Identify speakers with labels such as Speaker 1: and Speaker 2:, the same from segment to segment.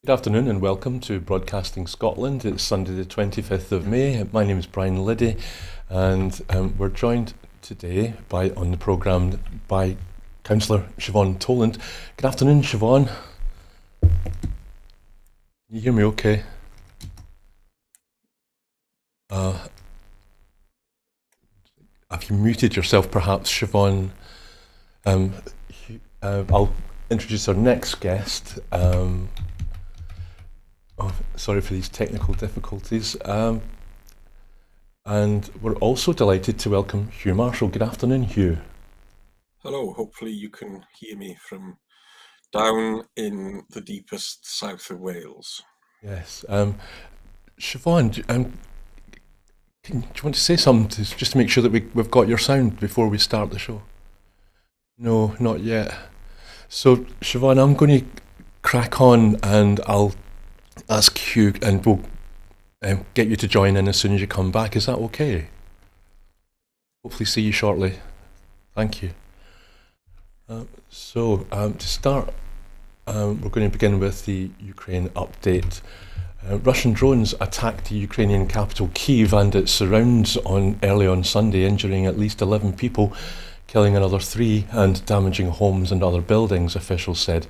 Speaker 1: Good afternoon and welcome to Broadcasting Scotland. It's Sunday the 25th of May. My name is Brian Liddy and we're joined today on the programme by Councillor Siobhan Tolland. Good afternoon, Siobhan. Can you hear me okay? Have you muted yourself perhaps, Siobhan? I'll introduce our next guest. Sorry for these technical difficulties. And we're also delighted to welcome Hugh Marshall. Good afternoon, Hugh.
Speaker 2: Hello, hopefully you can hear me from down in the deepest south of Wales.
Speaker 1: Yes. Siobhan, do you want to say something just to make sure that we've got your sound before we start the show? No, not yet. So, Siobhan, I'm going to crack on and I'll ask Hugh and we'll get you to join in as soon as you come back. Is that okay? Hopefully see you shortly. Thank you. To start, we're going to begin with the Ukraine update. Russian drones attacked the Ukrainian capital Kyiv and its surrounds early on Sunday, injuring at least 11 people, killing another 3 and damaging homes and other buildings, officials said.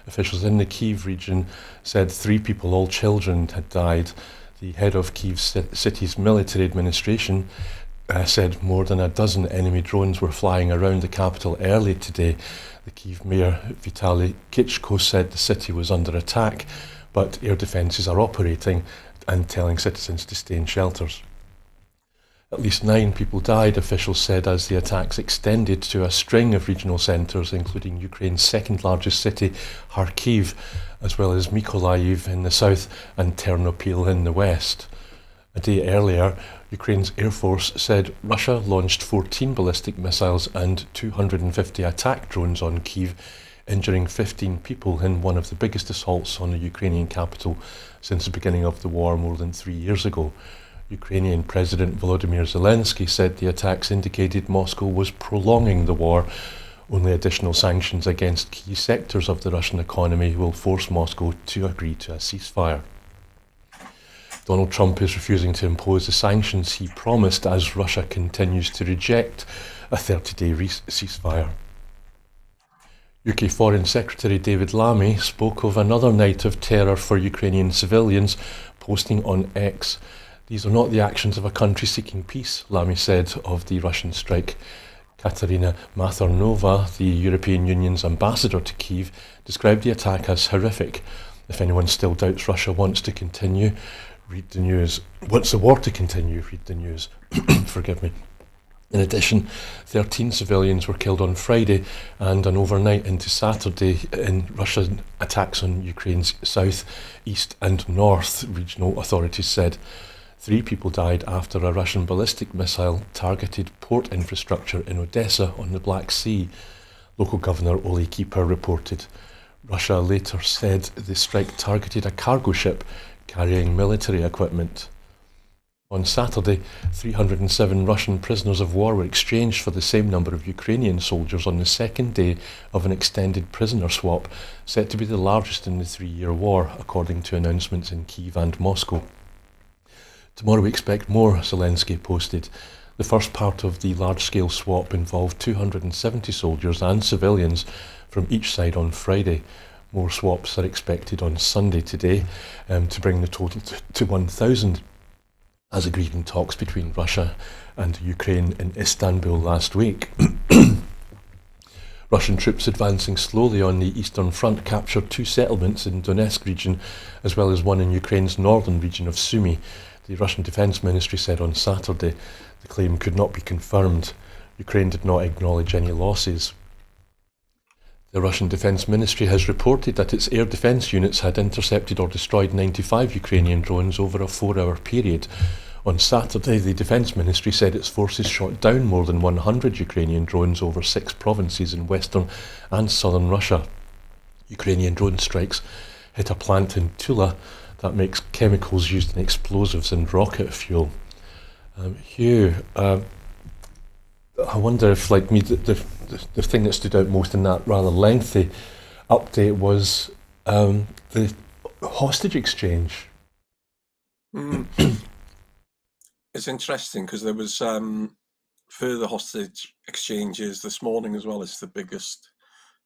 Speaker 1: Officials in the Kyiv region said 3 people, all children, had died. The head of Kyiv city's military administration said more than a dozen enemy drones were flying around the capital early today. The Kyiv mayor, Vitaly Klitschko, said the city was under attack, but air defences are operating and telling citizens to stay in shelters. At least 9 people died, officials said, as the attacks extended to a string of regional centres, including Ukraine's second largest city, Kharkiv, as well as Mykolaiv in the south and Ternopil in the west. A day earlier, Ukraine's Air Force said Russia launched 14 ballistic missiles and 250 attack drones on Kyiv, injuring 15 people in one of the biggest assaults on the Ukrainian capital since the beginning of the war more than 3 years ago. Ukrainian President Volodymyr Zelensky said the attacks indicated Moscow was prolonging the war. Only additional sanctions against key sectors of the Russian economy will force Moscow to agree to a ceasefire. Donald Trump is refusing to impose the sanctions he promised as Russia continues to reject a 30-day ceasefire. UK Foreign Secretary David Lammy spoke of another night of terror for Ukrainian civilians, posting on X. These are not the actions of a country seeking peace, Lammy said of the Russian strike. Katerina Mathernova, the European Union's ambassador to Kyiv, described the attack as horrific. If anyone still doubts Russia wants to continue, read the news. Wants the war to continue, read the news. Forgive me. In addition, 13 civilians were killed on Friday and an overnight into Saturday in Russian attacks on Ukraine's south, east and north, regional authorities said. 3 people died after a Russian ballistic missile targeted port infrastructure in Odessa on the Black Sea. Local Governor Ole Keeper reported. Russia later said the strike targeted a cargo ship carrying military equipment. On Saturday, 307 Russian prisoners of war were exchanged for the same number of Ukrainian soldiers on the second day of an extended prisoner swap, set to be the largest in the 3-year war, according to announcements in Kyiv and Moscow. Tomorrow we expect more, Zelensky posted. The first part of the large-scale swap involved 270 soldiers and civilians from each side on Friday. More swaps are expected on Sunday today to bring the total to 1,000, as agreed in talks between Russia and Ukraine in Istanbul last week. Russian troops advancing slowly on the Eastern Front captured 2 settlements in Donetsk region, as well as one in Ukraine's northern region of Sumy. The Russian Defence Ministry said on Saturday the claim could not be confirmed. Ukraine did not acknowledge any losses. The Russian Defence Ministry has reported that its air defence units had intercepted or destroyed 95 Ukrainian drones over a 4-hour period. On Saturday, the Defence Ministry said its forces shot down more than 100 Ukrainian drones over 6 provinces in western and southern Russia. Ukrainian drone strikes hit a plant in Tula that makes chemicals used in explosives and rocket fuel. Hugh, I wonder if, like me, the thing that stood out most in that rather lengthy update was the hostage exchange.
Speaker 2: Mm. It's interesting because there was further hostage exchanges this morning as well. It's the biggest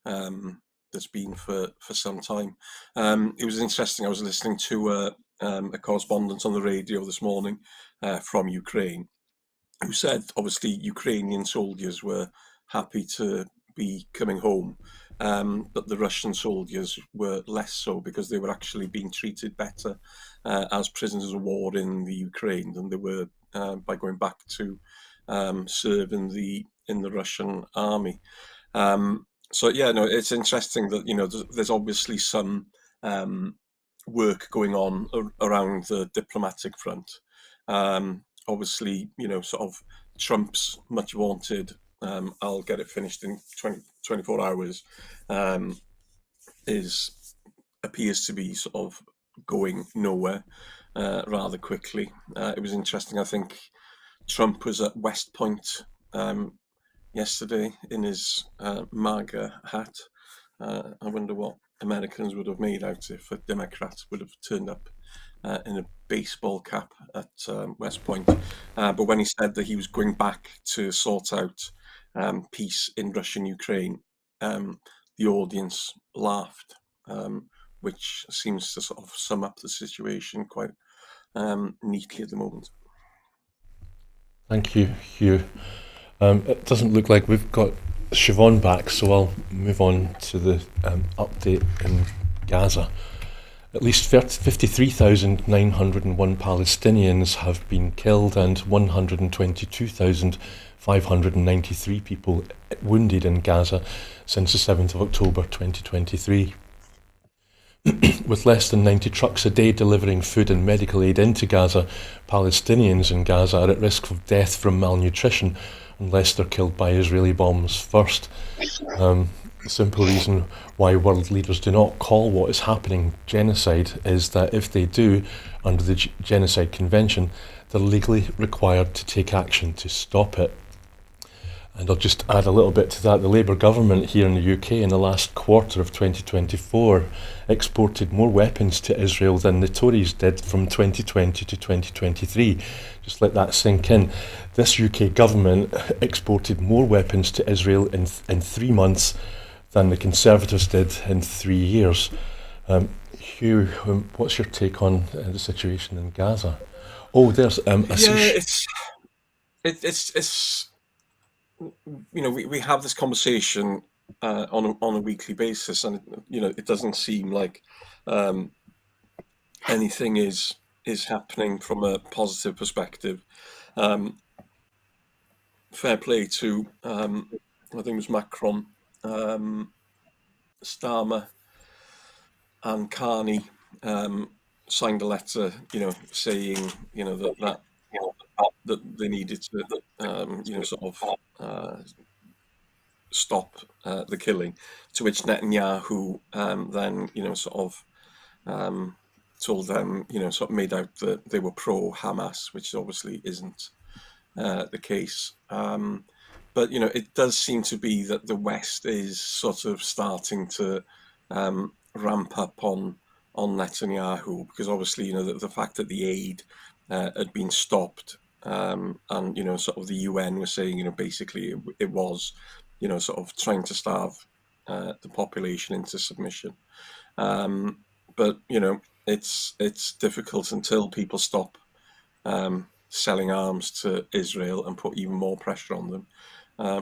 Speaker 2: that's been for some time. It was interesting. I was listening to a correspondent on the radio this morning from Ukraine, who said obviously Ukrainian soldiers were happy to be coming home, but the Russian soldiers were less so because they were actually being treated better as prisoners of war in the Ukraine than they were by going back to serve in the Russian army. So yeah, no, it's interesting that there's obviously some work going on around the diplomatic front. Obviously, sort of Trump's much vaunted, I'll get it finished in 24 hours, appears to be sort of going nowhere rather quickly. It was interesting. I think Trump was at West Point yesterday in his MAGA hat. I wonder what Americans would have made out if a Democrat would have turned up in a baseball cap at West Point. But when he said that he was going back to sort out peace in Russian Ukraine, the audience laughed, which seems to sort of sum up the situation quite neatly at the moment.
Speaker 1: Thank you, Hugh. It doesn't look like we've got Siobhan back, so I'll move on to the update in Gaza. At least 53,901 Palestinians have been killed and 122,593 people wounded in Gaza since the 7th of October 2023. With less than 90 trucks a day delivering food and medical aid into Gaza, Palestinians in Gaza are at risk of death from malnutrition unless they're killed by Israeli bombs first. The simple reason why world leaders do not call what is happening genocide is that if they do, under the Genocide Convention, they're legally required to take action to stop it. And I'll just add a little bit to that. The Labour government here in the UK in the last quarter of 2024 exported more weapons to Israel than the Tories did from 2020 to 2023. Just let that sink in. This UK government exported more weapons to Israel in 3 months than the Conservatives did in 3 years. Hugh, what's your take on the situation in Gaza? Oh, there's
Speaker 2: it's we have this conversation on a weekly basis, and it doesn't seem like anything is happening from a positive perspective. Fair play to I think it was Macron, Starmer, and Carney signed a letter, saying that they needed to sort of stop the killing. To which Netanyahu then sort of told them, sort of made out that they were pro-Hamas, which obviously isn't the case. But it does seem to be that the West is sort of starting to ramp up on Netanyahu, because obviously the fact that the aid had been stopped, and sort of the UN was saying basically it was sort of trying to starve the population into submission. But it's difficult until people stop selling arms to Israel and put even more pressure on them.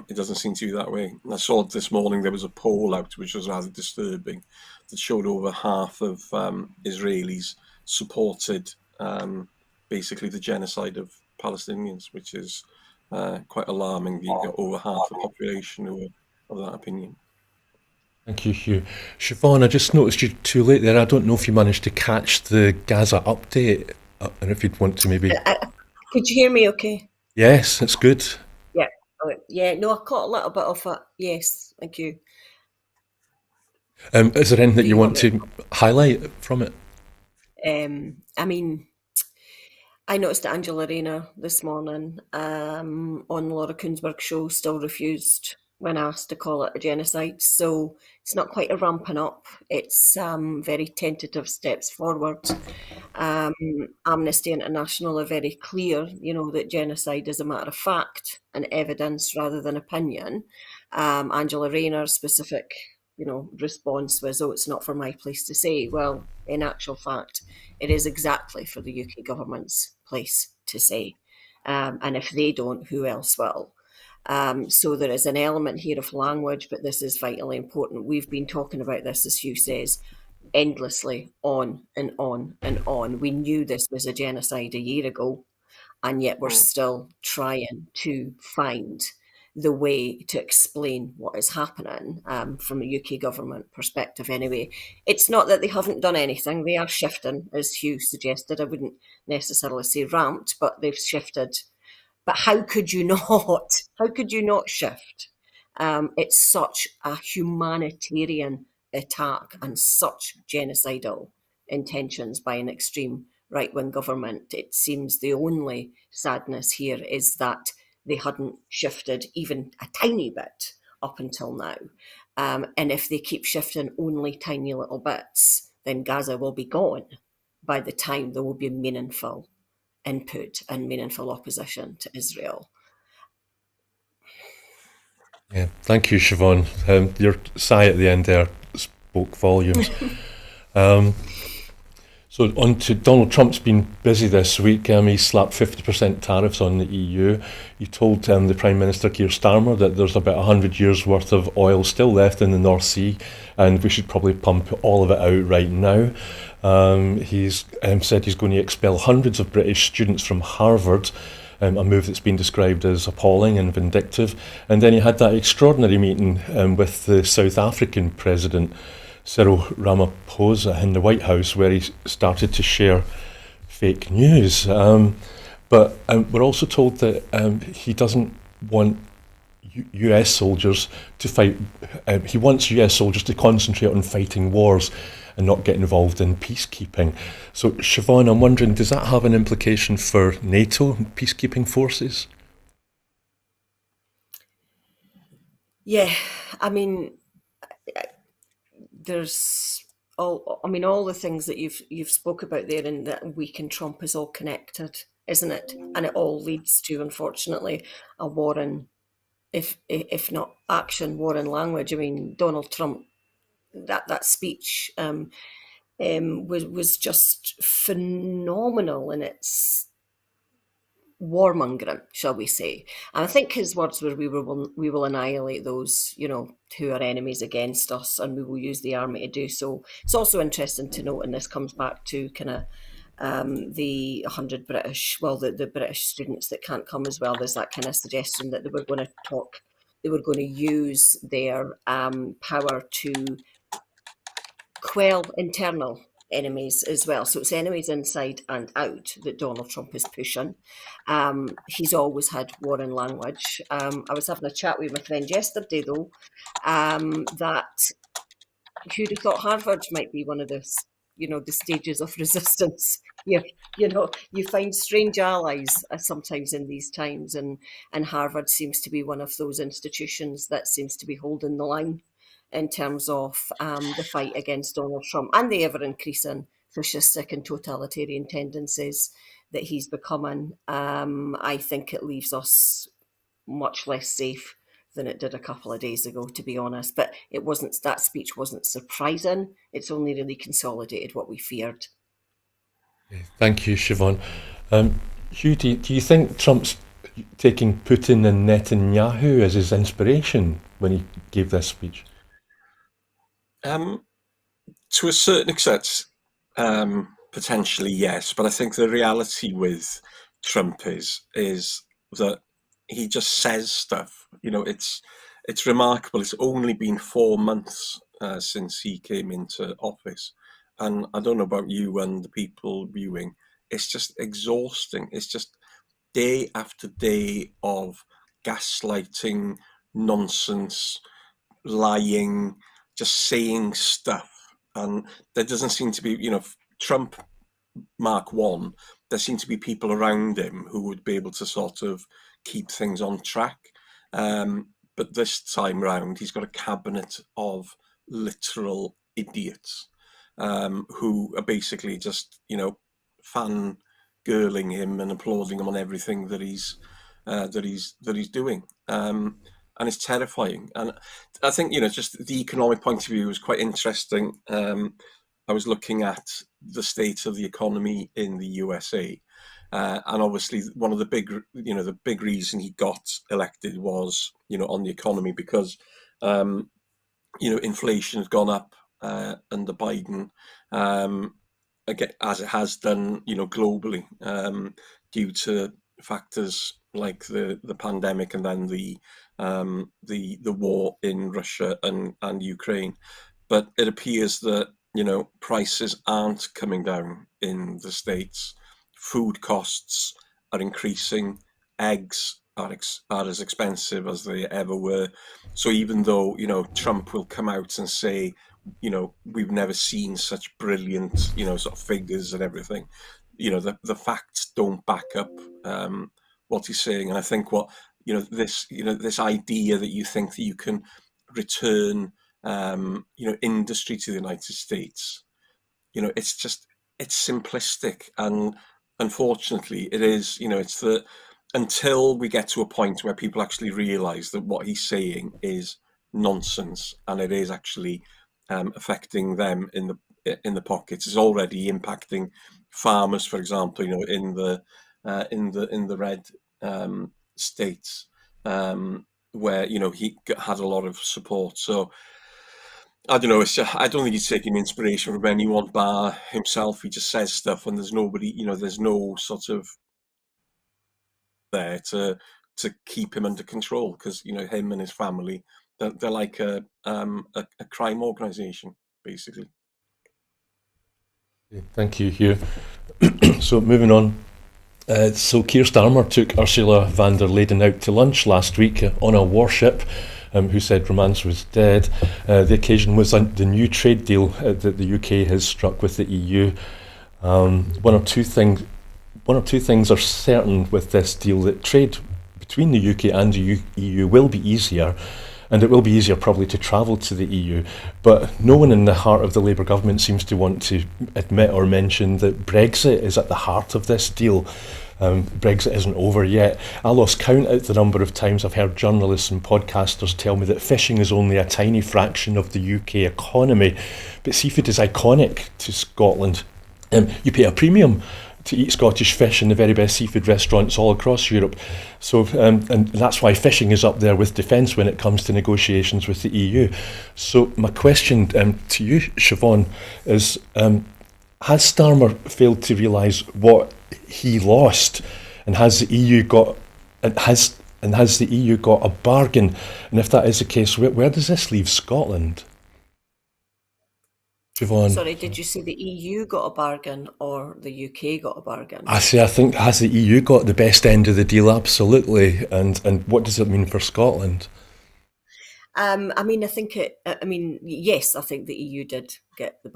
Speaker 2: It doesn't seem to be that way. And I saw this morning there was a poll out which was rather disturbing that showed over half of Israelis supported basically the genocide of Palestinians, which is quite alarming. You've got over half the population who are of that opinion.
Speaker 1: Thank you, Hugh. Siobhan, I just noticed you too late there. I don't know if you managed to catch the Gaza update, and if you'd want to maybe...
Speaker 3: Could you hear me okay?
Speaker 1: Yes, it's good.
Speaker 3: Yeah. Yeah, no, I caught a little bit of it. Yes, thank you.
Speaker 1: Is there anything that you want to highlight from it?
Speaker 3: I mean, I noticed that Angela Rayner this morning on Laura Kuenssberg's show still refused when asked to call it a genocide. So it's not quite a ramping up. It's very tentative steps forward. Amnesty International are very clear, that genocide is a matter of fact and evidence rather than opinion. Angela Rayner's specific, response was, "Oh, it's not for my place to say." Well, in actual fact, it is exactly for the UK government's place to say. And if they don't, who else will? So there is an element here of language, but this is vitally important. We've been talking about this, as Hugh says, endlessly, on and on and on. We knew this was a genocide a year ago, and yet we're still trying to find the way to explain what is happening, from a UK government perspective anyway. It's not that they haven't done anything. They are shifting, as Hugh suggested. I wouldn't necessarily say ramped, but they've shifted. But how could you not? How could you not shift? It's such a humanitarian attack and such genocidal intentions by an extreme right wing government. It seems the only sadness here is that they hadn't shifted even a tiny bit up until now. And if they keep shifting only tiny little bits, then Gaza will be gone by the time there will be meaningful input and meaningful opposition to Israel.
Speaker 1: Yeah, thank you, Siobhan. Your sigh at the end there spoke volumes. So on to Donald Trump's been busy this week. He slapped 50% tariffs on the EU. He told the Prime Minister Keir Starmer that there's about 100 years worth of oil still left in the North Sea, and we should probably pump all of it out right now. He's said he's going to expel hundreds of British students from Harvard, a move that's been described as appalling and vindictive. And then he had that extraordinary meeting with the South African president, Cyril Ramaphosa, in the White House, where he started to share fake news. But we're also told that he doesn't want US soldiers to fight. He wants US soldiers to concentrate on fighting wars and not get involved in peacekeeping. So, Siobhan, I'm wondering, does that have an implication for NATO peacekeeping forces?
Speaker 3: Yeah, I mean, there's all the things that you've spoke about there, and that week in Trump is all connected, isn't it? And it all leads to, unfortunately, a war in, if not action, war in language. I mean, Donald Trump, that speech was just phenomenal in its warmongering, shall we say. And I think his words were, we will annihilate those, who are enemies against us, and we will use the army to do so. It's also interesting to note, and this comes back to kind of the 100 British, the British students that can't come as well. There's that kind of suggestion that they were going to use their power to quell internal enemies as well. So it's enemies inside and out that Donald Trump is pushing. He's always had war in language. I was having a chat with my friend yesterday, though, that who'd have thought Harvard might be one of the stages of resistance here. You find strange allies sometimes in these times, and Harvard seems to be one of those institutions that seems to be holding the line in terms of the fight against Donald Trump and the ever-increasing fascistic and totalitarian tendencies that he's becoming. I think it leaves us much less safe than it did a couple of days ago, to be honest. But that speech wasn't surprising. It's only really consolidated what we feared.
Speaker 1: Thank you, Siobhan. Hugh, do you think Trump's taking Putin and Netanyahu as his inspiration when he gave this speech?
Speaker 2: To a certain extent, potentially yes, but I think the reality with Trump is that he just says stuff. It's remarkable. It's only been 4 months since he came into office, and I don't know about you and the people viewing. It's just exhausting. It's just day after day of gaslighting, nonsense, lying, just saying stuff. And there doesn't seem to be, Trump Mark 1, there seem to be people around him who would be able to sort of keep things on track. But this time round, he's got a cabinet of literal idiots who are basically just, fangirling him and applauding him on everything that he's doing. And it's terrifying. And I think, just the economic point of view is quite interesting. I was looking at the state of the economy in the USA. And obviously, one of the big reason he got elected was, on the economy, because, inflation has gone up under Biden, again, as it has done, globally, due to factors like the pandemic and then the war in Russia and Ukraine. But it appears that, prices aren't coming down in the States. Food costs are increasing. Eggs are as expensive as they ever were. So even though, Trump will come out and say, we've never seen such brilliant, sort of figures and everything, the facts don't back up what he's saying. And I think this idea that you think that you can return, industry to the United States, it's simplistic. And unfortunately it is, it's that until we get to a point where people actually realize that what he's saying is nonsense and it is actually affecting them in the pockets, is already impacting farmers, for example, in the red states, where he had a lot of support. So I don't know. I don't think he's taking inspiration from anyone bar himself. He just says stuff, and there's nobody. There's no sort of there to keep him under control, because him and his family, they're like a crime organization, basically.
Speaker 1: Thank you, Hugh. So moving on. So Keir Starmer took Ursula von der Leyen out to lunch last week on a warship, who said romance was dead. The occasion was the new trade deal that the UK has struck with the EU. One or two things are certain with this deal: that trade between the UK and the EU will be easier, and it will be easier probably to travel to the EU. But no one in the heart of the Labour government seems to want to admit or mention that Brexit is at the heart of this deal. Brexit isn't over yet. I lost count at the number of times I've heard journalists and podcasters tell me that fishing is only a tiny fraction of the UK economy, but seafood is iconic to Scotland. You pay a premium to eat Scottish fish in the very best seafood restaurants all across Europe. So, and that's why fishing is up there with defence when it comes to negotiations with the EU. So my question to you, Siobhan, is has Starmer failed to realise what he lost, and has the EU got a bargain? And if that is the case, where does this leave Scotland? Siobhan.
Speaker 3: Sorry, did you say the EU got a bargain or the UK got a bargain?
Speaker 1: I think, has the EU got the best end of the deal? Absolutely. And what does it mean for Scotland?
Speaker 3: Yes, I think the EU did get the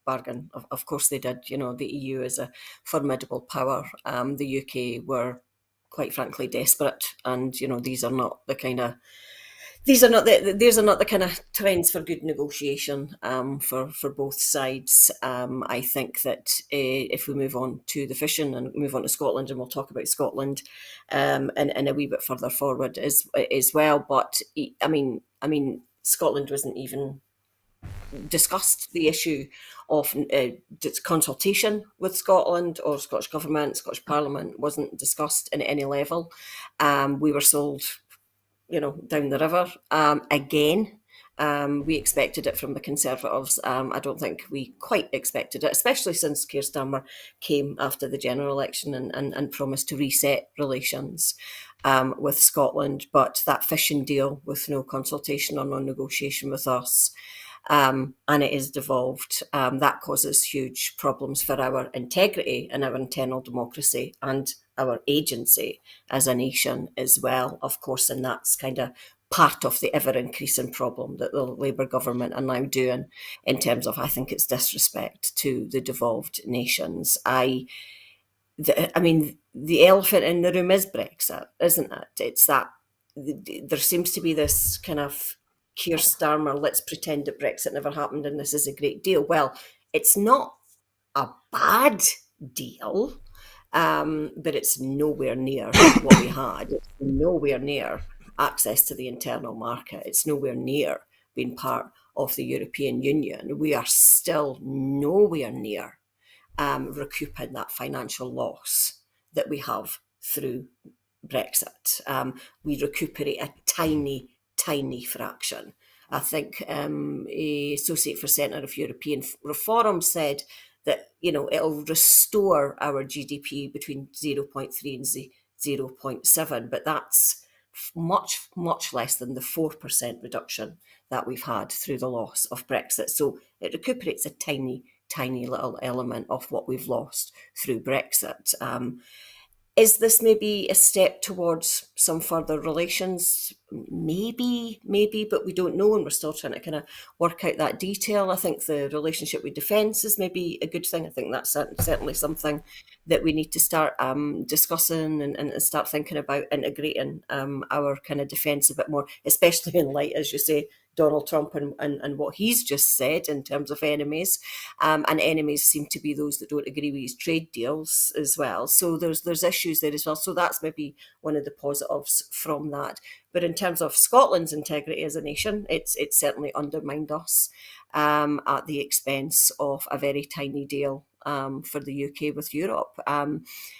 Speaker 3: bargain. Of course they did. The EU is a formidable power. The UK were, quite frankly, desperate. And, these are not the kind of trends for good negotiation for both sides. I think that if we move on to the fishing and move on to Scotland, and we'll talk about Scotland and a wee bit further forward as well. But Scotland wasn't even discussed. The issue of consultation with Scotland or Scottish Government, Scottish Parliament wasn't discussed in any level. We were sold down the river. Again, we expected it from the Conservatives. I don't think we quite expected it, especially since Keir Starmer came after the general election and promised to reset relations with Scotland. But that fishing deal with no consultation or no negotiation with us, and it is devolved, that causes huge problems for our integrity and our internal democracy and our agency as a nation as well, of course. And that's kind of part of the ever-increasing problem that the Labour government are now doing in terms of, I think it's disrespect to the devolved nations. The elephant in the room is Brexit, isn't it? It's that there seems to be this kind of Keir Starmer, let's pretend that Brexit never happened and this is a great deal. Well, it's not a bad deal, but it's nowhere near what we had. It's nowhere near access to the internal market. It's nowhere near being part of the European Union. We are still nowhere near recouping that financial loss that we have through Brexit. We recuperate a tiny, tiny fraction. I think a Associate for Centre of European Reform said that, you know, it'll restore our GDP between 0.3 and 0.7, but that's much, much less than the 4% reduction that we've had through the loss of Brexit. So it recuperates a tiny, tiny little element of what we've lost through Brexit. Is this maybe a step towards some further relations? Maybe, but we don't know, and we're still trying to kind of work out that detail. I think the relationship with defence is maybe a good thing. I think that's certainly something that we need to start discussing and start thinking about integrating our kind of defence a bit more, especially in light, as you say, Donald Trump and what he's just said in terms of enemies. And enemies seem to be those that don't agree with his trade deals as well. So there's issues there as well. So that's maybe one of the positives from that. But in terms of Scotland's integrity as a nation, it's certainly undermined us at the expense of a very tiny deal for the UK with Europe.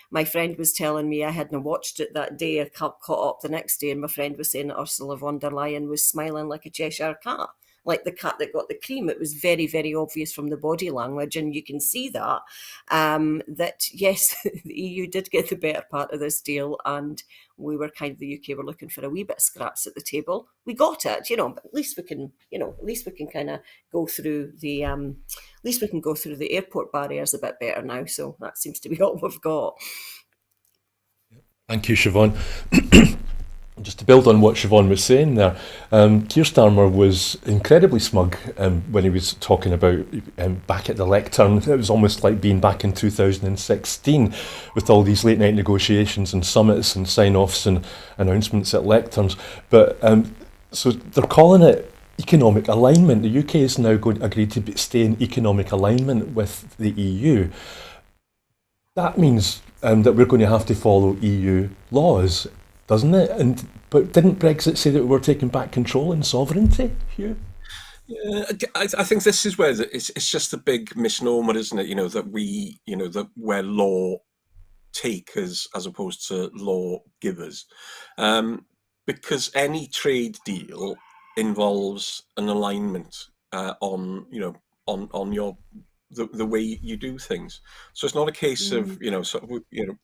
Speaker 3: My friend was telling me, I hadn't watched it that day, I caught up the next day, and my friend was saying that Ursula von der Leyen was smiling like a Cheshire cat, like the cat that got the cream. It was very, very obvious from the body language, and you can see that, that yes, the EU did get the better part of this deal, and we were kind of, the UK were looking for a wee bit of scraps at the table. We got it, but at least we can, at least we can kind of go through the, at least we can go through the airport barriers a bit better now. So that seems to be all we've got.
Speaker 1: Thank you, Siobhan. Just to build on what Siobhan was saying there, Keir Starmer was incredibly smug when he was talking about back at the lectern. It was almost like being back in 2016 with all these late night negotiations and summits and sign-offs and announcements at lecterns. But so they're calling it economic alignment. The UK is now going to agree to stay in economic alignment with the EU. That means that we're going to have to follow EU laws, doesn't it? But didn't Brexit say that we were taking back control and sovereignty, Hugh?
Speaker 2: Yeah, I think this is where it's just a big misnomer, isn't it? That we, that we're law takers as opposed to law givers, because any trade deal involves an alignment on your the way you do things. So it's not a case of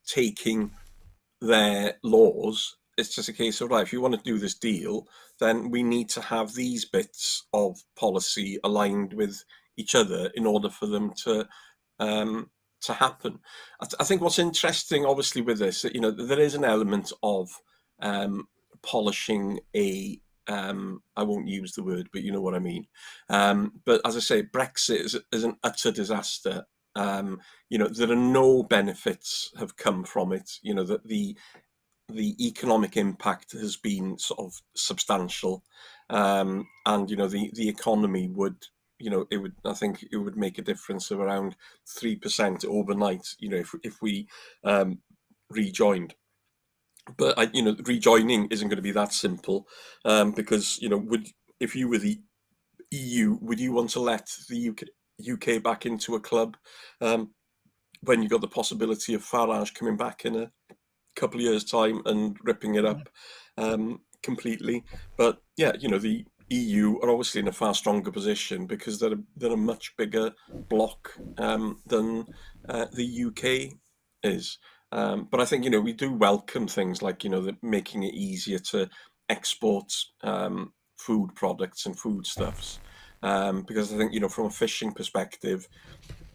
Speaker 2: taking their laws. It's just a case of, right, if you want to do this deal, then we need to have these bits of policy aligned with each other in order for them to happen. I think what's interesting, obviously, with this, there is an element of polishing a. I won't use the word, but you know what I mean. But as I say, Brexit is an utter disaster. There are no benefits have come from it. That the economic impact has been sort of substantial, and the economy would, I think it would make a difference of around 3% overnight. If we rejoined. But rejoining isn't going to be that simple, because if you were the EU, would you want to let the UK back into a club when you got the possibility of Farage coming back in a couple of years' time and ripping it up completely? But yeah, the EU are obviously in a far stronger position because they're a much bigger bloc than the UK is. But I think we do welcome things like making it easier to export food products and foodstuffs, because I think from a fishing perspective,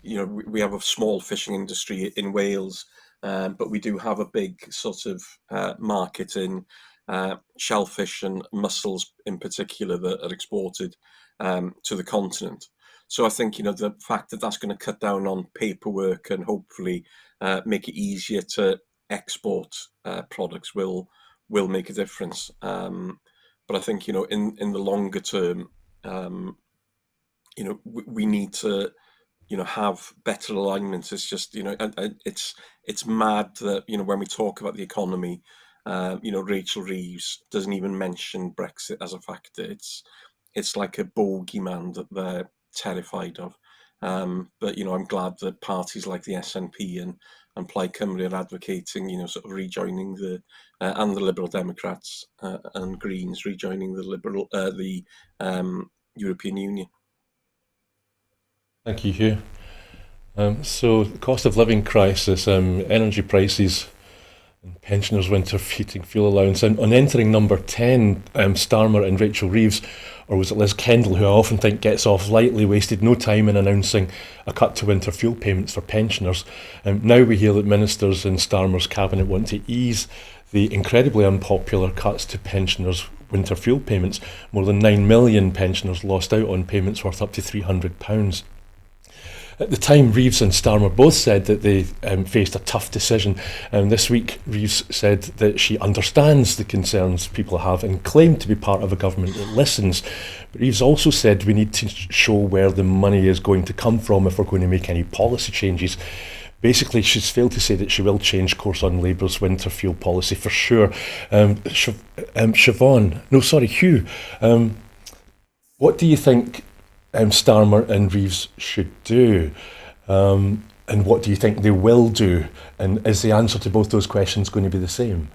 Speaker 2: we have a small fishing industry in Wales, but we do have a big sort of market in shellfish and mussels in particular that are exported to the continent. So I think the fact that that's going to cut down on paperwork and hopefully make it easier to export products will will make a difference. But I think, in the longer term, we need to, have better alignment. It's just, it's mad that, when we talk about the economy, Rachel Reeves doesn't even mention Brexit as a factor. It's like a bogeyman that they're terrified of. But I'm glad that parties like the SNP and Plaid Cymru are advocating, sort of rejoining and the Liberal Democrats and Greens rejoining the European Union.
Speaker 1: Thank you, Hugh. So the cost of living crisis, energy prices, and pensioners' winter heating fuel allowance. And on entering number 10, Starmer and Rachel Reeves, or was it Liz Kendall, who I often think gets off lightly, wasted no time in announcing a cut to winter fuel payments for pensioners. Now we hear that ministers in Starmer's cabinet want to ease the incredibly unpopular cuts to pensioners' winter fuel payments. More than 9 million pensioners lost out on payments worth up to £300. At the time, Reeves and Starmer both said that they faced a tough decision. This week, Reeves said that she understands the concerns people have and claimed to be part of a government that listens. But Reeves also said we need to show where the money is going to come from if we're going to make any policy changes. Basically, she's failed to say that she will change course on Labour's winter fuel policy for sure. Hugh, what do you think Starmer and Reeves should do? And what do you think they will do? And is the answer to both those questions going to be the same?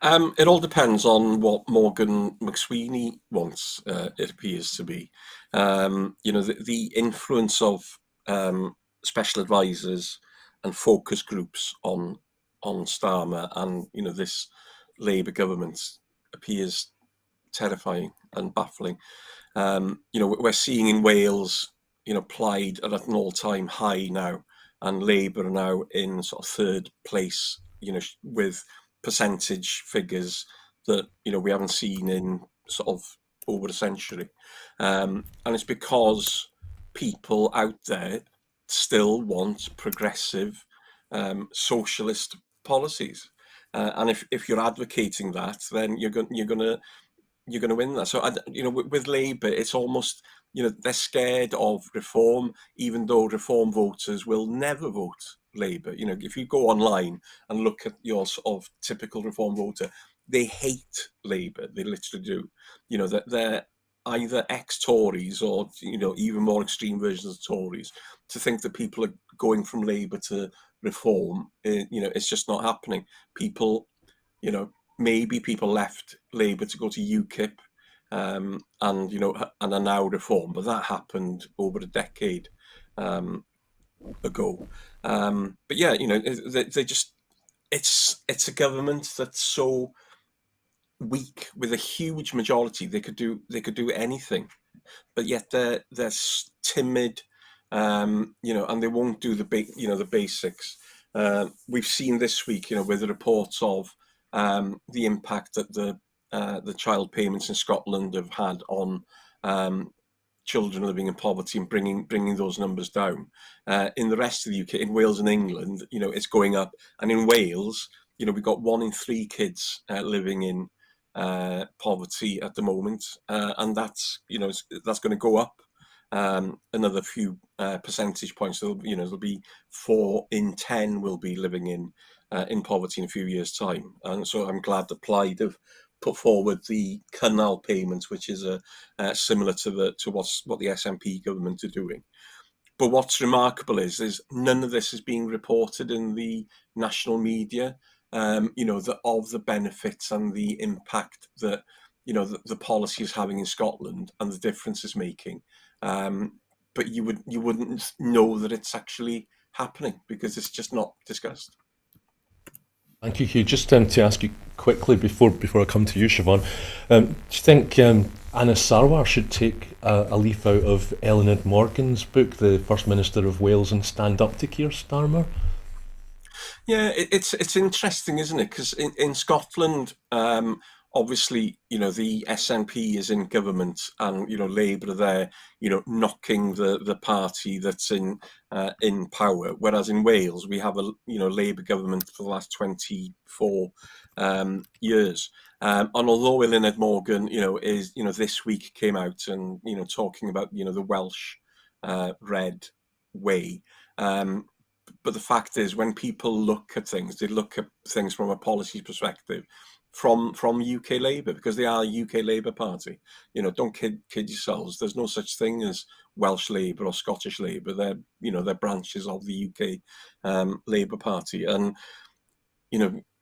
Speaker 2: It all depends on what Morgan McSweeney wants, it appears to be. The influence of special advisors and focus groups on Starmer and, this Labour government appears terrifying and baffling. We're seeing in Wales, Plaid are at an all-time high now, and Labour are now in sort of third place, with percentage figures that, we haven't seen in sort of over a century. And it's because people out there still want progressive socialist policies. And if you're advocating that, then you're going to win that. So, with Labour, it's almost, they're scared of reform, even though reform voters will never vote Labour. If you go online and look at your sort of typical reform voter, they hate Labour. They literally do. They're either ex-Tories or, even more extreme versions of Tories. To think that people are going from Labour to reform, it's just not happening. People, maybe people left Labour to go to UKIP, and are now reform, but that happened over a decade ago. But yeah, they just it's a government that's so weak with a huge majority. They could do anything, but yet they're timid, and they won't do the basics. We've seen this week, with the reports of the impact that the child payments in Scotland have had on children living in poverty and bringing those numbers down. In the rest of the UK, in Wales and England, it's going up. And in Wales, we've got 1 in 3 kids living in poverty at the moment, and that's that's going to go up another few percentage points. So there'll be 4 in 10 will be living in poverty in a few years' time. And so I'm glad that Plaid have put forward the Cllr payments, which is similar to what the SNP government are doing. But what's remarkable is none of this is being reported in the national media. Of the benefits and the impact that the policy is having in Scotland and the difference it's making. But you wouldn't know that it's actually happening because it's just not discussed.
Speaker 1: Thank you, Hugh. Just to ask you quickly before I come to you, Siobhan, do you think Anna Sarwar should take a leaf out of Ellen Morgan's book, The First Minister of Wales, and stand up to Keir Starmer?
Speaker 2: Yeah, it's interesting, isn't it? Because in Scotland, obviously, the SNP is in government, and Labour are there, knocking the party that's in power. Whereas in Wales, we have a Labour government for the last 24 years. And although Eluned Morgan, is this week came out and talking about the Welsh red way. But the fact is, when people look at things, they look at things from a policy perspective, from UK Labour, because they are a UK Labour Party. Don't kid yourselves. There's no such thing as Welsh Labour or Scottish Labour. They're branches of the UK Labour Party. And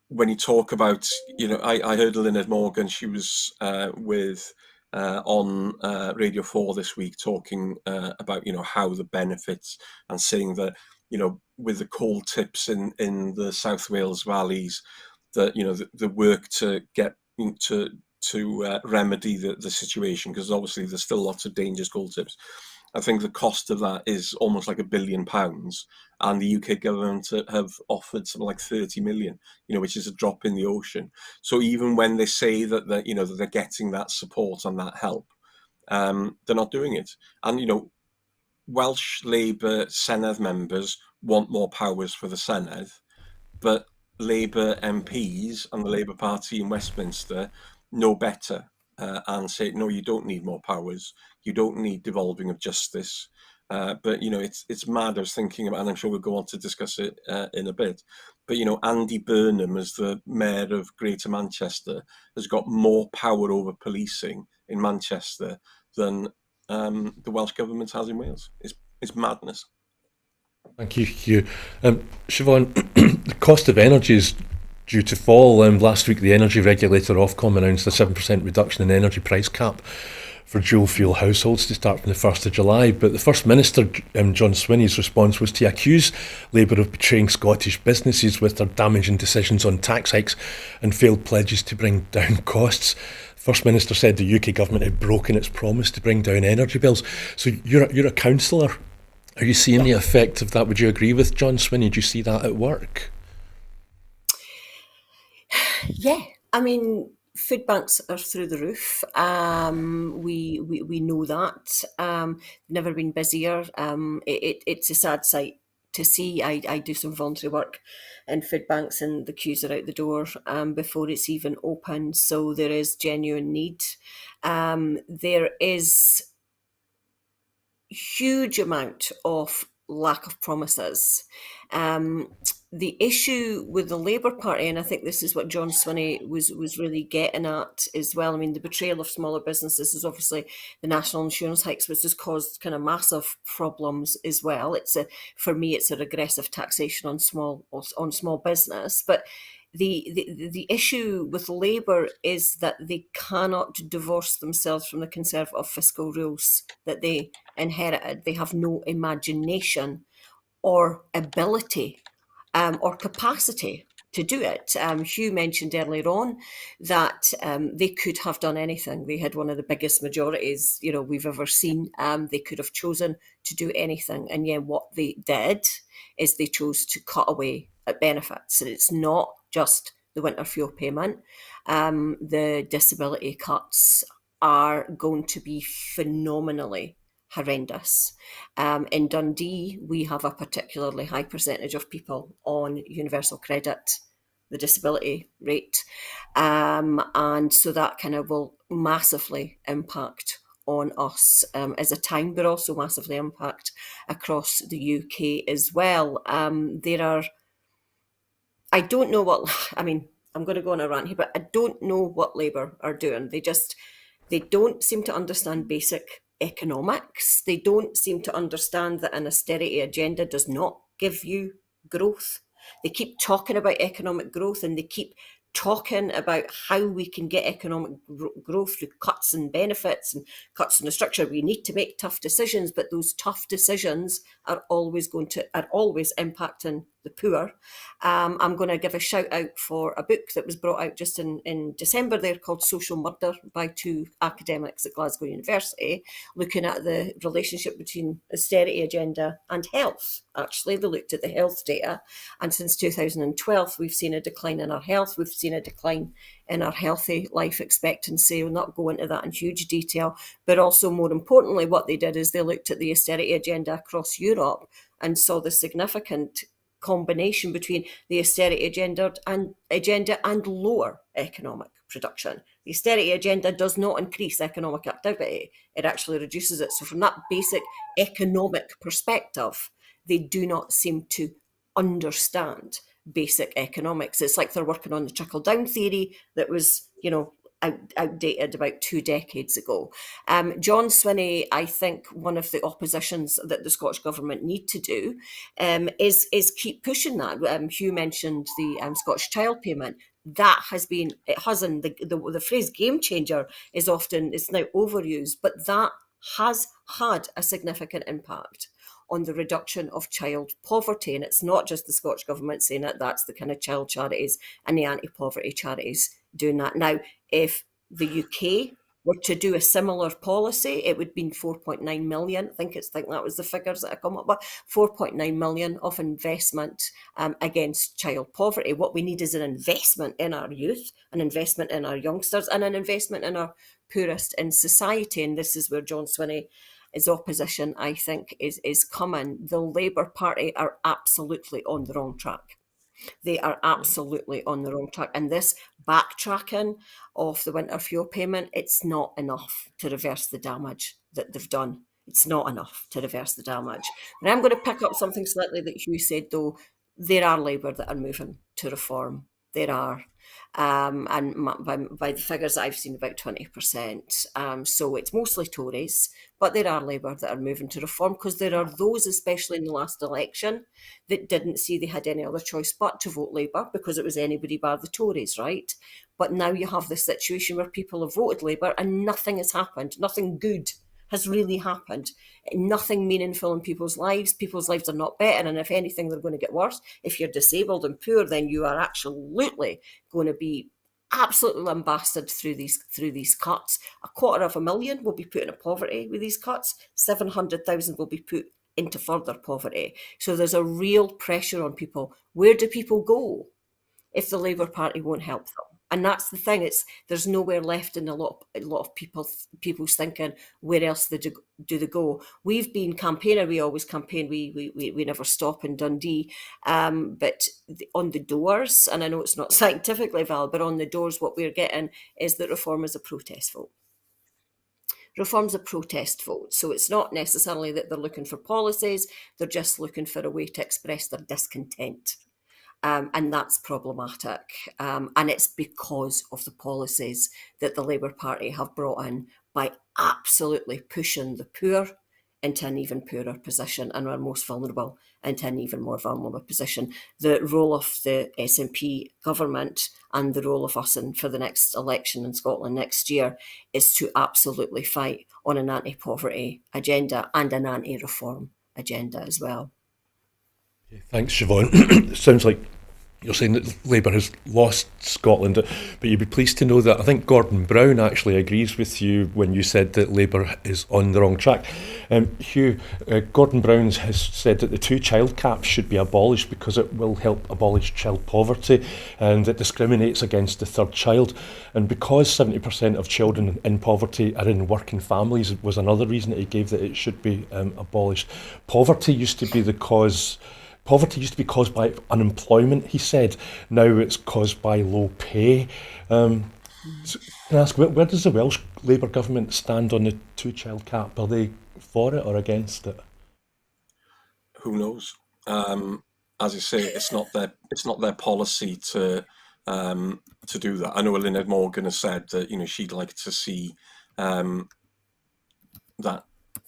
Speaker 2: when you talk about, I heard Eluned Morgan. She was with on Radio 4 this week, talking about how the benefits, and saying that with the coal tips in the South Wales valleys, that the work to get to remedy the situation, because obviously there's still lots of dangerous coal tips. I think the cost of that is almost like £1 billion, and the UK government have offered something like 30 million, which is a drop in the ocean. So even when they say that they're getting that support and that help, they're not doing it. And Welsh Labour Senedd members want more powers for the Senedd, but Labour MPs and the Labour Party in Westminster know better, and say, no, you don't need more powers. You don't need devolving of justice. But it's mad. I was thinking about, and I'm sure we'll go on to discuss it in a bit. But Andy Burnham, as the mayor of Greater Manchester, has got more power over policing in Manchester than the Welsh government has in Wales. It's madness.
Speaker 1: Thank you, Hugh. Siobhan, the cost of energy is due to fall. Last week, the energy regulator Ofcom announced a 7% reduction in energy price cap for dual fuel households to start from the 1st of July. But the First Minister, John Swinney's response was to accuse Labour of betraying Scottish businesses with their damaging decisions on tax hikes and failed pledges to bring down costs. First Minister said the UK government had broken its promise to bring down energy bills. So you're a councillor. Are you seeing the effect of that? Would you agree with John Swinney? Do you see that at work?
Speaker 3: Yeah, I mean, food banks are through the roof. We know that. Never been busier. It's a sad sight to see. I do some voluntary work in food banks, and the queues are out the door before it's even open. So there is genuine need. There is huge amount of lack of promises. The issue with the Labour Party, and I think this is what John Swinney was really getting at as well. I mean, the betrayal of smaller businesses is obviously the national insurance hikes, which has caused kind of massive problems as well. For me, it's a regressive taxation on small business. But the issue with Labour is that they cannot divorce themselves from the Conservative fiscal rules that they inherited. They have no imagination or ability or capacity to do it. Hugh mentioned earlier on that they could have done anything. They had one of the biggest majorities we've ever seen. They could have chosen to do anything, and yet what they did is they chose to cut away at benefits. And it's not just the winter fuel payment. The disability cuts are going to be phenomenally horrendous. In Dundee, we have a particularly high percentage of people on universal credit, the disability rate. And so that kind of will massively impact on us as a town, but also massively impact across the UK as well. I don't know I'm going to go on a rant here, but I don't know what Labour are doing. They don't seem to understand basic economics. They don't seem to understand that an austerity agenda does not give you growth. They keep talking about economic growth, and they keep talking about how we can get economic growth through cuts in benefits and cuts in the structure. We need to make tough decisions, but those tough decisions are always impacting the poor. I'm going to give a shout out for a book that was brought out just in December there called Social Murder by two academics at Glasgow University, looking at the relationship between austerity agenda and health. Actually, they looked at the health data, and since 2012, we've seen a decline in our health. We've seen a decline in our healthy life expectancy. We'll not go into that in huge detail, but also more importantly, what they did is they looked at the austerity agenda across Europe and saw the significant combination between the austerity agenda and lower economic production. The austerity agenda does not increase economic activity, it actually reduces it. So from that basic economic perspective, they do not seem to understand basic economics. It's like they're working on the trickle-down theory that was, outdated about 2 decades ago. John Swinney, I think one of the oppositions that the Scottish Government need to do is keep pushing that. Hugh mentioned the Scottish Child Payment. That has been, it hasn't, the phrase game changer is often, it's now overused, but that has had a significant impact on the reduction of child poverty. And it's not just the Scottish Government saying it, that's the kind of child charities and the anti-poverty charities doing that. Now, if the UK were to do a similar policy, it would mean 4.9 million. I think that was the figures that I come up with. 4.9 million of investment against child poverty. What we need is an investment in our youth, an investment in our youngsters, and an investment in our poorest in society. And this is where John Swinney, his opposition, I think, is coming. The Labour Party are absolutely on the wrong track. They are absolutely on the wrong track. And this backtracking of the winter fuel payment, it's not enough to reverse the damage that they've done. It's not enough to reverse the damage. And I'm going to pick up something slightly that Hugh said, though. There are Labour that are moving to reform. There are. And by the figures I've seen, about 20%. So it's mostly Tories, but there are Labour that are moving to reform, because there are those, especially in the last election, that didn't see they had any other choice but to vote Labour, because it was anybody bar the Tories, right? But now you have this situation where people have voted Labour and nothing has happened. Nothing good has really happened. Nothing meaningful in people's lives. People's lives are not better, and if anything, they're going to get worse. If you're disabled and poor, then you are absolutely going to be absolutely lambasted through these cuts. 250,000 will be put into poverty with these cuts. 700,000 will be put into further poverty. So there's a real pressure on people. Where do people go if the Labour Party won't help them? And that's the thing. There's nowhere left in a lot of people's thinking. Where else do they go? We've been campaigning. We always campaign. We never stop in Dundee. But on the doors, and I know it's not scientifically valid, but on the doors, what we're getting is that reform is a protest vote. Reform's a protest vote. So it's not necessarily that they're looking for policies. They're just looking for a way to express their discontent. And that's problematic. And it's because of the policies that the Labour Party have brought in by absolutely pushing the poor into an even poorer position and our most vulnerable into an even more vulnerable position. The role of the SNP government and the role of us for the next election in Scotland next year is to absolutely fight on an anti-poverty agenda and an anti-reform agenda as well.
Speaker 1: Thanks, Siobhan. Sounds like you're saying that Labour has lost Scotland, but you'd be pleased to know that I think Gordon Brown actually agrees with you when you said that Labour is on the wrong track. Hugh, Gordon Brown has said that the 2-child cap should be abolished because it will help abolish child poverty, and it discriminates against the third child. And because 70% of children in poverty are in working families was another reason that he gave that it should be abolished. Poverty used to be caused by unemployment, he said. Now it's caused by low pay. So can I ask, where does the Welsh Labour government stand on the 2-child cap? Are they for it or against it?
Speaker 2: Who knows? As you say, it's not their policy to do that. I know Eluned Morgan has said that she'd like to see that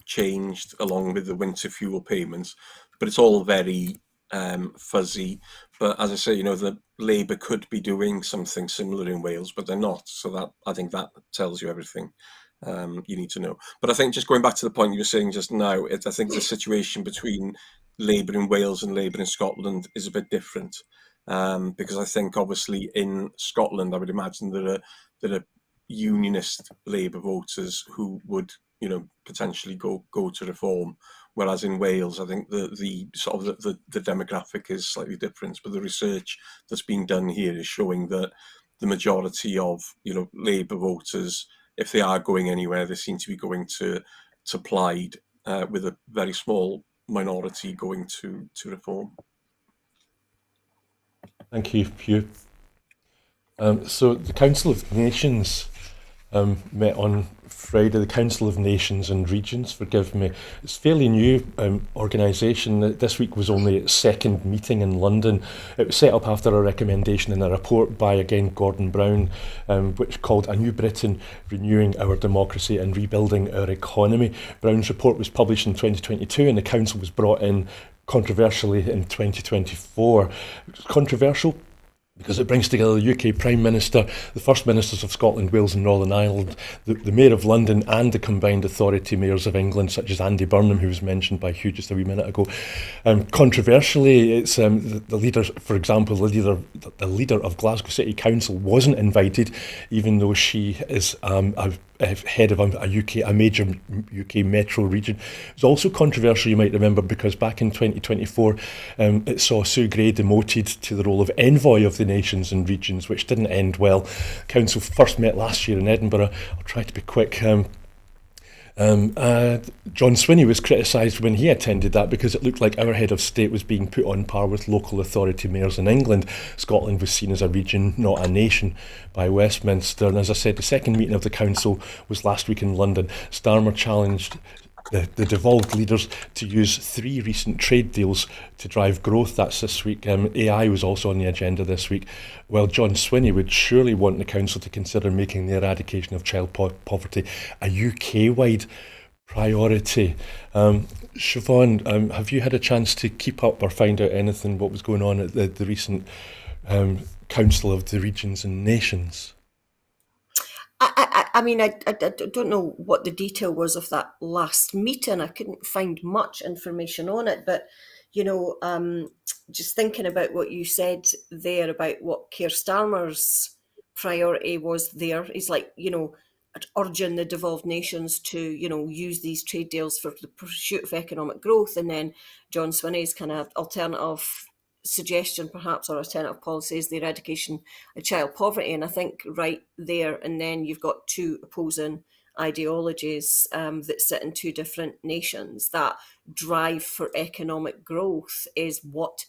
Speaker 2: changed along with the winter fuel payments, but it's all very fuzzy. But as I say, the Labour could be doing something similar in Wales, but they're not. So I think that tells you everything you need to know. But I think just going back to the point you were saying just now, I think the situation between Labour in Wales and Labour in Scotland is a bit different, because I think obviously in Scotland, I would imagine there are unionist Labour voters who would, potentially go to Reform, whereas in Wales, I think the sort of the demographic is slightly different. But the research that's being done here is showing that the majority of Labour voters, if they are going anywhere, they seem to be going to Plaid, with a very small minority going to Reform.
Speaker 1: Thank you, Hugh. So the Council of Nations met on Friday. The Council of Nations and Regions, forgive me. It's a fairly new organisation. This week was only its second meeting in London. It was set up after a recommendation in a report by, again, Gordon Brown, which called A New Britain, Renewing Our Democracy and Rebuilding Our Economy. Brown's report was published in 2022 and the Council was brought in controversially in 2024. It was controversial because it brings together the UK Prime Minister, the First Ministers of Scotland, Wales and Northern Ireland, the Mayor of London and the combined authority mayors of England, such as Andy Burnham, who was mentioned by Hugh just a wee minute ago. Controversially, it's the leaders, for example, the leader of Glasgow City Council wasn't invited, even though she is head of a major UK metro region. It was also controversial, you might remember, because back in 2024, it saw Sue Gray demoted to the role of envoy of the nations and regions, which didn't end well. Council first met last year in Edinburgh. I'll try to be quick. John Swinney was criticised when he attended that because it looked like our head of state was being put on par with local authority mayors in England. Scotland was seen as a region, not a nation, by Westminster. And as I said, the second meeting of the council was last week in London. Starmer challenged the devolved leaders to use 3 recent trade deals to drive growth. That's this week. AI was also on the agenda this week. Well, John Swinney would surely want the council to consider making the eradication of child poverty a UK-wide priority. Siobhan, have you had a chance to keep up or find out anything what was going on at the recent Council of the Regions and Nations?
Speaker 3: I mean, I don't know what the detail was of that last meeting. I couldn't find much information on it, but just thinking about what you said there about what Keir Starmer's priority was there, is like, urging the devolved nations to, use these trade deals for the pursuit of economic growth, and then John Swinney's kind of alternative suggestion, perhaps, or alternative policy is the eradication of child poverty. And I think right there and then you've got 2 opposing ideologies that sit in 2 different nations. That drive for economic growth is what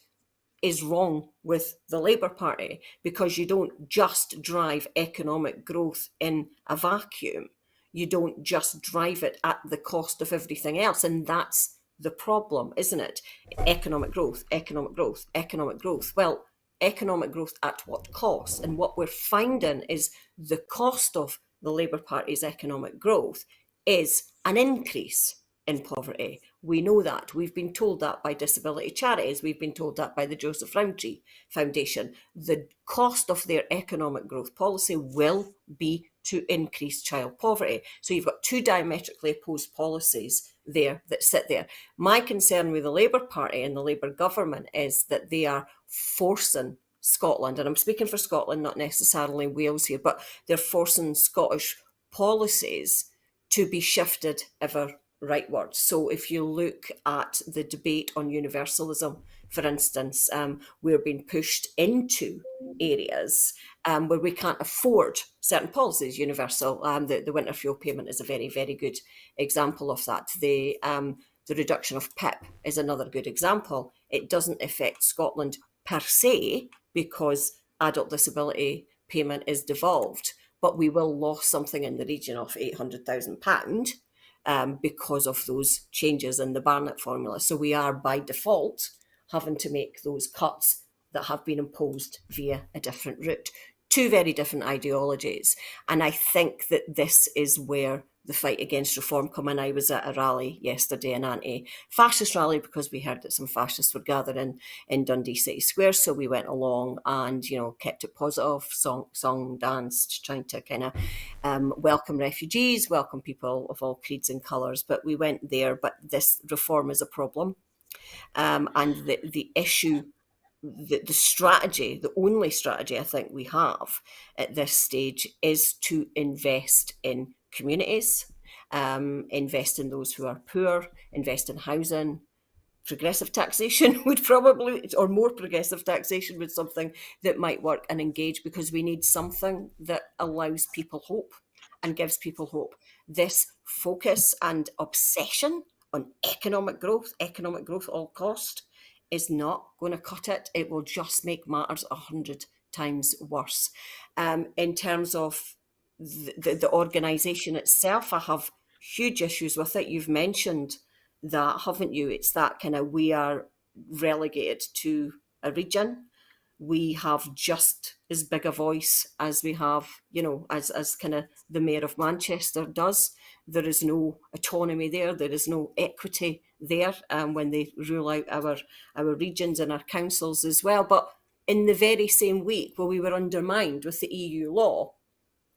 Speaker 3: is wrong with the Labour Party, because you don't just drive economic growth in a vacuum. You don't just drive it at the cost of everything else. And that's the problem, isn't it? Economic growth, economic growth, economic growth. Well, economic growth at what cost? And what we're finding is the cost of the Labour Party's economic growth is an increase in poverty. We know that. We've been told that by disability charities. We've been told that by the Joseph Rowntree Foundation. The cost of their economic growth policy will be to increase child poverty. So you've got 2 diametrically opposed policies there that sit there. My concern with the Labour Party and the Labour government is that they are forcing Scotland, and I'm speaking for Scotland, not necessarily Wales here, but they're forcing Scottish policies to be shifted ever rightwards. So if you look at the debate on universalism, for instance, we're being pushed into areas where we can't afford certain policies. Universal, the winter fuel payment is a very, very good example of that. The reduction of PIP is another good example. It doesn't affect Scotland per se because adult disability payment is devolved, but we will lose something in the region of £800,000 because of those changes in the Barnett formula. So we are by default having to make those cuts that have been imposed via a different route. 2 very different ideologies. And I think that this is where the fight against reform come in. I was at a rally yesterday, an anti-fascist rally, because we heard that some fascists were gathering in Dundee City Square. So we went along and, kept it positive, song, danced, trying to kind of welcome refugees, welcome people of all creeds and colours. But we went there, but this reform is a problem. And the issue, the strategy, the only strategy I think we have at this stage is to invest in communities, invest in those who are poor, invest in housing. Progressive taxation would probably, or more progressive taxation would something that might work, and engage, because we need something that allows people hope and gives people hope. This focus and obsession on economic growth at all cost, is not going to cut it. It will just make matters 100 times worse. In terms of the organisation itself, I have huge issues with it. You've mentioned that, haven't you? It's that kind of, we are relegated to a region. We have just as big a voice as we have, as kind of the Mayor of Manchester does. There is no autonomy there. There is no equity there, when they rule out our regions and our councils as well. But in the very same week where we were undermined with the EU law,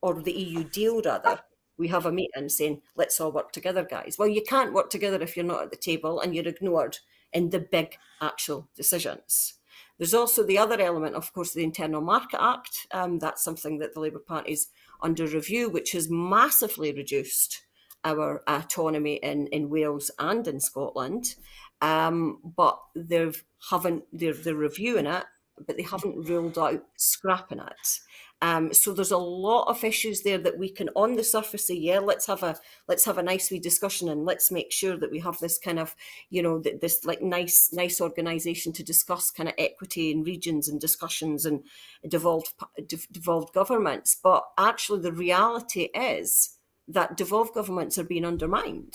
Speaker 3: or the EU deal rather, we have a meeting saying, let's all work together, guys. Well, you can't work together if you're not at the table and you're ignored in the big actual decisions. There's also the other element, of course, the Internal Market Act. That's something that the Labour Party is under review, which has massively reduced our autonomy in Wales and in Scotland. But they're reviewing it, but they haven't ruled out scrapping it. So there's a lot of issues there that we can, on the surface, say, yeah, let's have a nice wee discussion, and let's make sure that we have this kind of, this like nice organisation to discuss kind of equity in regions and discussions and devolved governments. But actually, the reality is that devolved governments are being undermined.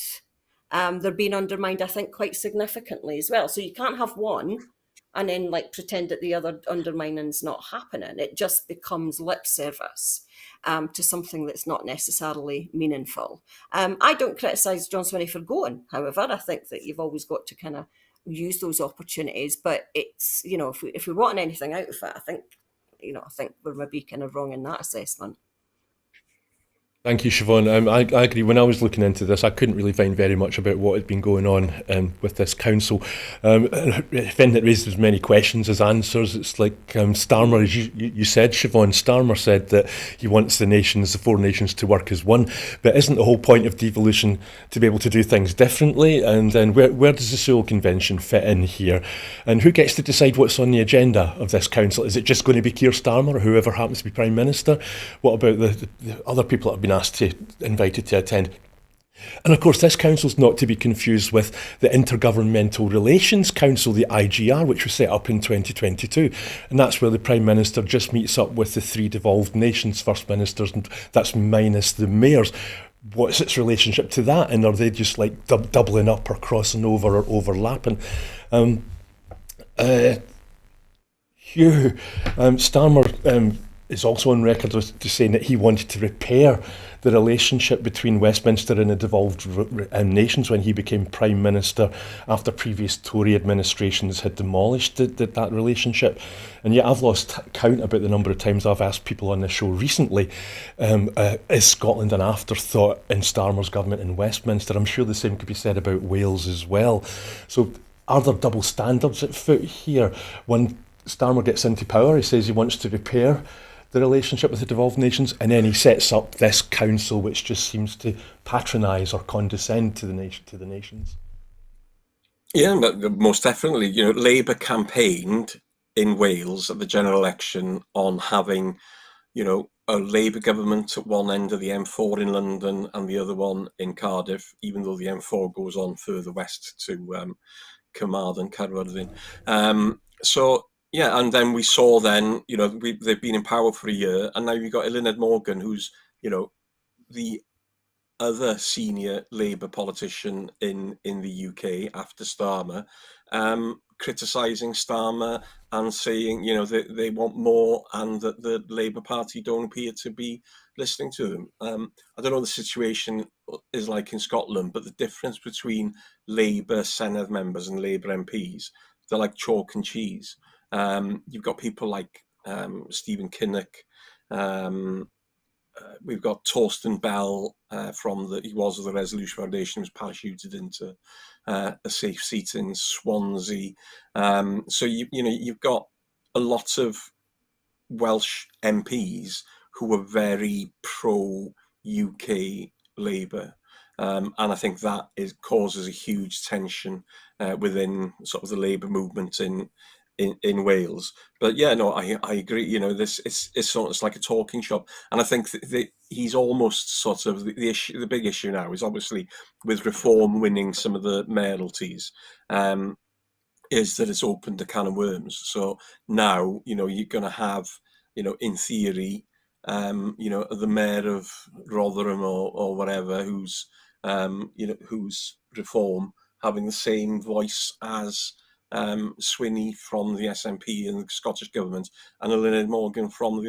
Speaker 3: They're being undermined, I think, quite significantly as well. So you can't have one and then pretend that the other undermining's not happening. It just becomes lip service to something that's not necessarily meaningful. I don't criticise John Swinney for going, however. I think that you've always got to kind of use those opportunities. But it's, if we want anything out of it, I think we're maybe kind of wrong in that assessment.
Speaker 1: Thank you, Siobhan. I agree. When I was looking into this, I couldn't really find very much about what had been going on with this council. I find it raises as many questions as answers. It's like Starmer, as you said, Siobhan, Starmer said that he wants the 4 nations, to work as one. But isn't the whole point of devolution to be able to do things differently? And then where does the Seoul Convention fit in here? And who gets to decide what's on the agenda of this council? Is it just going to be Keir Starmer or whoever happens to be Prime Minister? What about the other people that have been invited to attend? And of course, this council's not to be confused with the Intergovernmental Relations Council, the IGR, which was set up in 2022. And that's where the Prime Minister just meets up with the 3 devolved nations First Ministers, and that's minus the mayors. What's its relationship to that? And are they just like doubling up or crossing over or overlapping? Hugh Starmer is also on record to saying that he wanted to repair the relationship between Westminster and the devolved nations when he became Prime Minister, after previous Tory administrations had demolished that relationship. And yet I've lost count about the number of times I've asked people on the show recently, is Scotland an afterthought in Starmer's government in Westminster? I'm sure the same could be said about Wales as well. So are there double standards at foot here? When Starmer gets into power, he says he wants to repair the relationship with the devolved nations, and then he sets up this council which just seems to patronise or condescend to the nations.
Speaker 2: Yeah, most definitely. Labour campaigned in Wales at the general election on having, a Labour government at one end of the M4 in London and the other one in Cardiff, even though the M4 goes on further west to Carmarthen, Caerfyrddin. Yeah, and then we saw they've been in power for a year, and now you've got Eluned Morgan, who's, the other senior Labour politician in the UK after Starmer, criticising Starmer and saying, they want more, and that the Labour Party don't appear to be listening to them. I don't know what the situation is like in Scotland, but the difference between Labour Senedd members and Labour MPs, they're like chalk and cheese. You've got people like Stephen Kinnock, we've got Torsten Bell he was of the Resolution Foundation, was parachuted into a safe seat in Swansea. So you've got a lot of Welsh MPs who were very pro UK Labour. And I think that causes a huge tension within sort of the Labour movement in Wales. But yeah, no, I agree. This it's like a talking shop, and I think he's almost sort of the issue. The big issue now is obviously with Reform winning some of the mayoralties. Is that it's opened a can of worms. So now, you're going to have, in theory, the mayor of Rotherham or whatever, who's Reform, having the same voice as Swinney from the SNP and the Scottish government, and Eluned Morgan from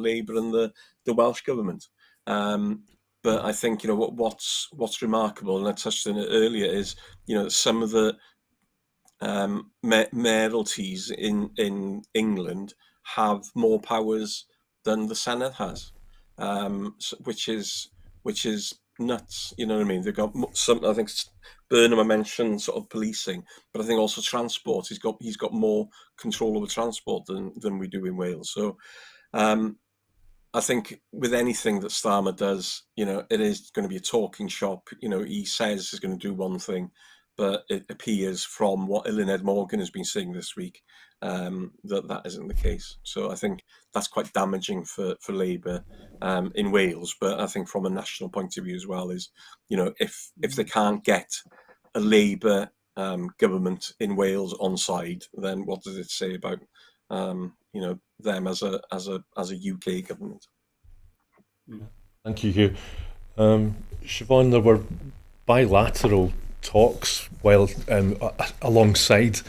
Speaker 2: Labour and the Welsh government. But I think what's remarkable, and I touched on it earlier, is some of the mayoralties in England have more powers than the Senate has, which is nuts. You know what I mean? They've got some. I think Burnham, I mentioned sort of policing, but I think also transport. He's got more control over transport than we do in Wales. So I think with anything that Starmer does, it is going to be a talking shop. He says he's going to do one thing, but it appears from what Eluned Morgan has been saying this week that isn't the case. So I think that's quite damaging for Labour in Wales. But I think from a national point of view as well is, if they can't get a Labour government in Wales on side, then what does it say about them as a UK government?
Speaker 1: Thank you, Hugh. Siobhan, there were bilateral talks while alongside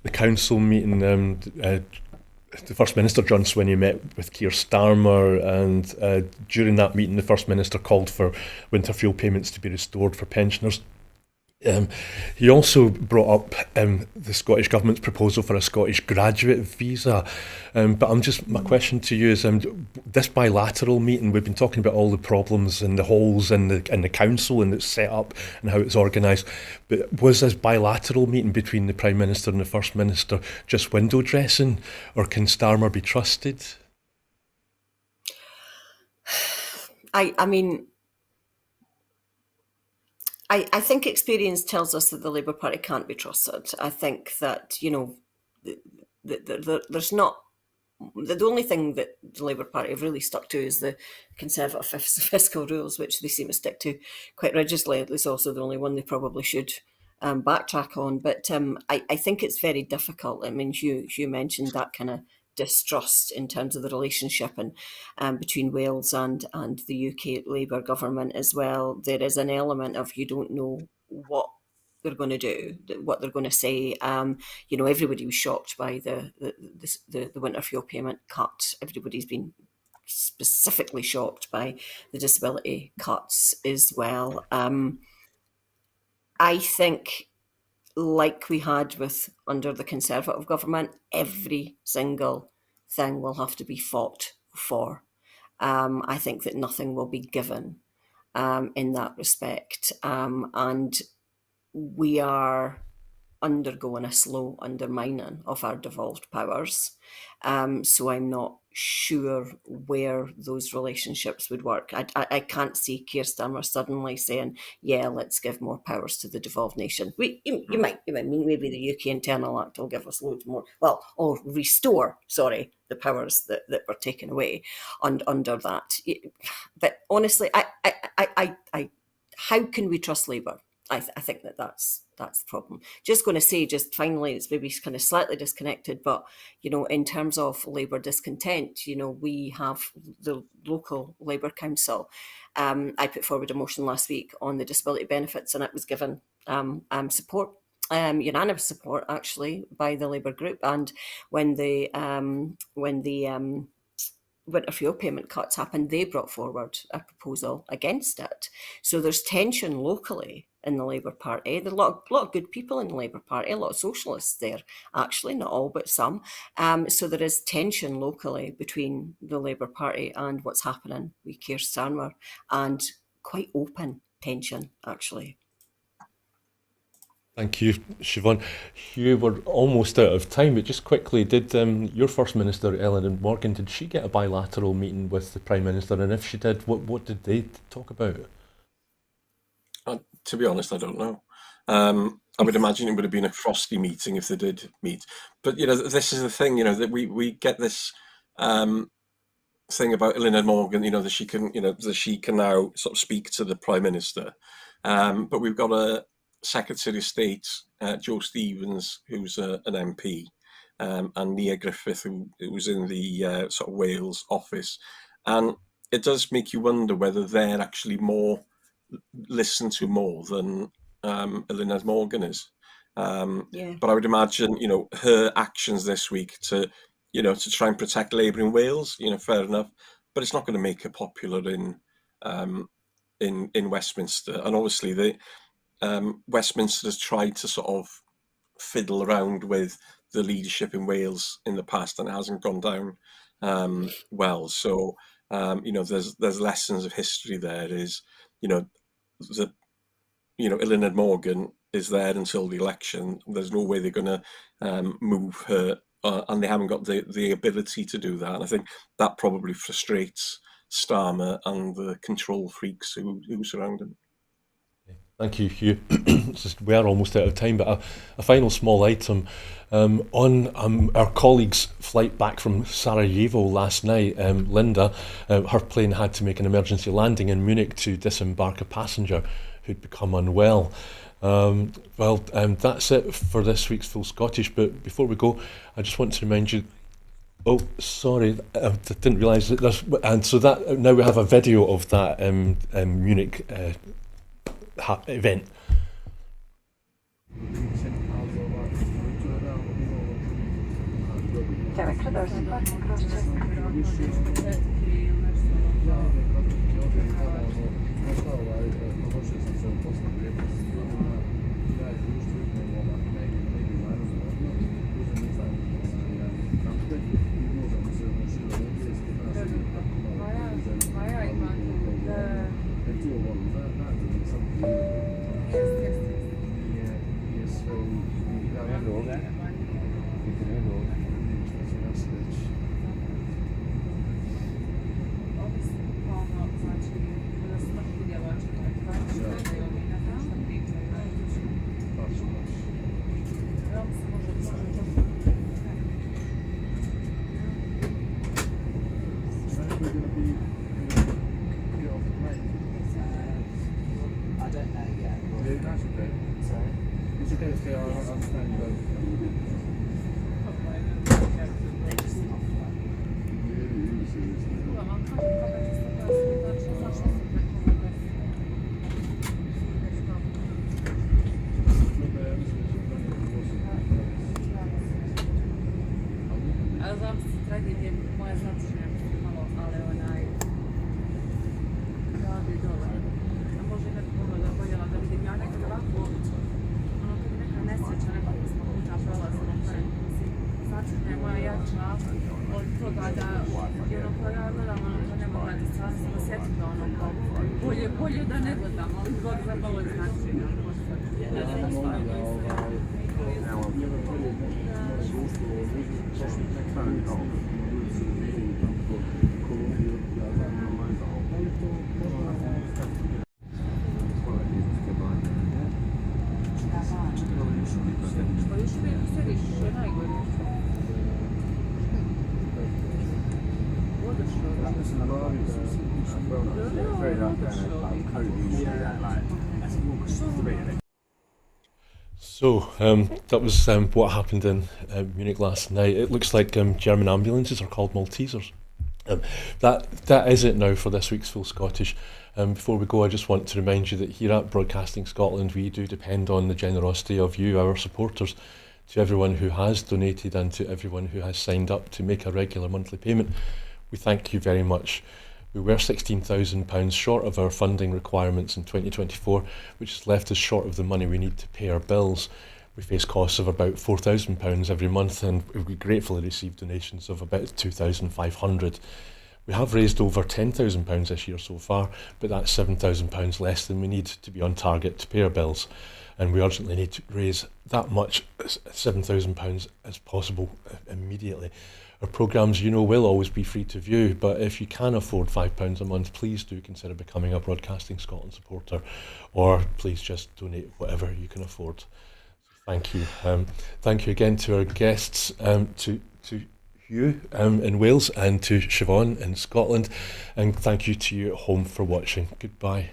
Speaker 1: the council meeting. The First Minister John Swinney met with Keir Starmer, and during that meeting the First Minister called for winter fuel payments to be restored for pensioners. He also brought up the Scottish Government's proposal for a Scottish graduate visa. But my question to you is, this bilateral meeting, we've been talking about all the problems and the holes in the council and its set up and how it's organised. But was this bilateral meeting between the Prime Minister and the First Minister just window dressing, or can Starmer be trusted?
Speaker 3: I mean, I think experience tells us that the Labour Party can't be trusted. I think that, there's not... The only thing that the Labour Party have really stuck to is the Conservative fiscal rules, which they seem to stick to quite rigidly. It's also the only one they probably should backtrack on. But I think it's very difficult. I mean, Hugh mentioned that kind of distrust in terms of the relationship and between Wales and the UK Labour government as well. There is an element of you don't know what they're going to do, what they're going to say. Everybody was shocked by the winter fuel payment cut. Everybody's been specifically shocked by the disability cuts as well. I think, like we had under the Conservative government, every single thing will have to be fought for. I think that nothing will be given in that respect. And we are undergoing a slow undermining of our devolved powers. So I'm not sure where those relationships would work. I can't see Keir Starmer suddenly saying, yeah, let's give more powers to the devolved nation. You might mean maybe the UK Internal Act will give us loads more, or restore, the powers that were taken away under that. But honestly, how can we trust Labour? I think that's the problem. Just going to say, just finally, it's maybe kind of slightly disconnected, but in terms of Labour discontent, we have the local Labour council. I put forward a motion last week on the disability benefits, and it was given support. Unanimous support actually by the Labour group. And when the winter fuel payment cuts happened, they brought forward a proposal against it. So there's tension locally in the Labour Party. There are a lot of good people in the Labour Party, a lot of socialists there, actually, not all, but some. So there is tension locally between the Labour Party and what's happening with Keir Starmer, and quite open tension, actually.
Speaker 1: Thank you, Siobhan. Hugh, we're almost out of time, but just quickly, did your First Minister, Eleanor Morgan, did she get a bilateral meeting with the Prime Minister? And if she did, what did they talk about?
Speaker 2: To be honest, I don't know. I would imagine it would have been a frosty meeting if they did meet. But, this is the thing, that we get this thing about Eleanor Morgan, that she can, that she can now sort of speak to the Prime Minister. But we've got a Secretary of State, Joe Stevens, who's an MP, and Nia Griffith, who was in the sort of Wales office. And it does make you wonder whether they're actually listened to more than Eleanor Morgan is.
Speaker 3: Yeah.
Speaker 2: But I would imagine, her actions this week to try and protect Labour in Wales, fair enough. But it's not going to make her popular in Westminster. And obviously, Westminster has tried to sort of fiddle around with the leadership in Wales in the past, and it hasn't gone down well. So there's lessons of history there. Is that Eleanor Morgan is there until the election. There's no way they're going to move her, and they haven't got the ability to do that. And I think that probably frustrates Starmer and the control freaks who surround him.
Speaker 1: Thank you, Hugh. We are almost out of time, but a final small item. On our colleague's flight back from Sarajevo last night, Linda, her plane had to make an emergency landing in Munich to disembark a passenger who'd become unwell. That's it for this week's Full Scottish, but before we go, I just want to remind you. Oh, sorry, I didn't realise that there's... And so that now we have a video of that Munich event. So that was what happened in Munich last night. It looks like German ambulances are called Maltesers. That is it now for this week's Full Scottish. Before we go, I just want to remind you that here at Broadcasting Scotland, we do depend on the generosity of you, our supporters. To everyone who has donated and to everyone who has signed up to make a regular monthly payment, we thank you very much. We were £16,000 short of our funding requirements in 2024, which has left us short of the money we need to pay our bills. We face costs of about £4,000 every month, and we gratefully receive donations of about £2,500. We have raised over £10,000 this year so far, but that's £7,000 less than we need to be on target to pay our bills. And we urgently need to raise that much, £7,000 as possible immediately. Our programmes, will always be free to view, but if you can afford £5 a month, please do consider becoming a Broadcasting Scotland supporter, or please just donate whatever you can afford. Thank you. Thank you again to our guests, to Hugh in Wales and to Siobhan in Scotland, and thank you to you at home for watching. Goodbye.